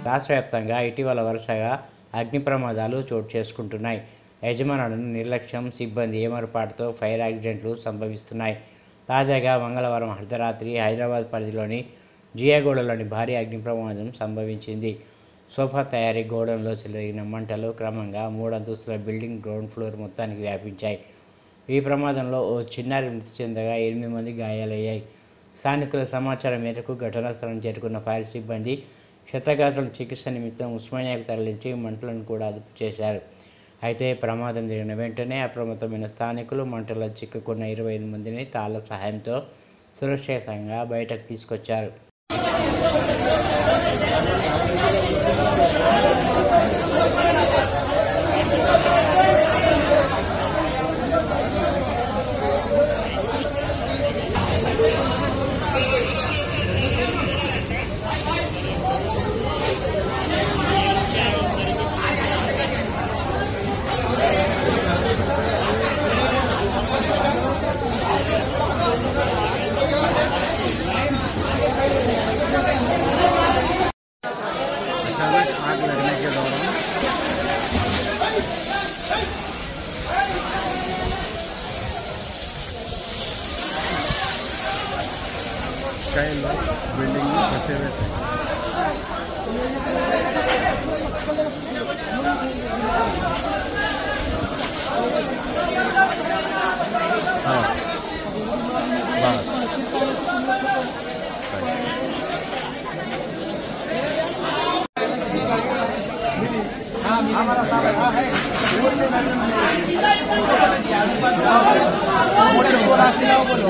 రాష్ట్ర వ్యాప్తంగా ఇటీవల వరుసగా అగ్ని ప్రమాదాలు చోటు చేసుకుంటున్నాయి. యజమానుల నిర్లక్ష్యం, సిబ్బంది ఏమరపాటుతో ఫైర్ యాక్సిడెంట్లు సంభవిస్తున్నాయి. తాజాగా మంగళవారం అర్ధరాత్రి హైదరాబాద్ పరిధిలోని జియాగూడలోని భారీ అగ్ని ప్రమాదం సంభవించింది. సోఫా తయారీ గోడౌన్లో చెలరేగిన మంటలు క్రమంగా 3 అంతస్తుల బిల్డింగ్ గ్రౌండ్ ఫ్లోర్ మొత్తానికి వ్యాపించాయి. ఈ ప్రమాదంలో ఓ చిన్నారి మృతి చెందగా 8 మంది గాయాలయ్యాయి. స్థానికుల సమాచారం మేరకు ఘటనా స్థలం చేరుకున్న ఫైర్ సిబ్బంది క్షతగాత్రులను చికిత్స నిమిత్తం ఉస్మానియాకు తరలించి మంటలను కూడా అదుపు చేశారు. అయితే ప్రమాదం జరిగిన వెంటనే అప్రమత్తమైన స్థానికులు మంటల్లో చిక్కుకున్న 28 మందిని తాళ్ల సహాయంతో సురక్షితంగా బయటకు తీసుకొచ్చారు. आग लगने के दौरान कई लोग बिल्डिंग में फंसे हुए थे। हाँ बस हमारा सारा है बोलो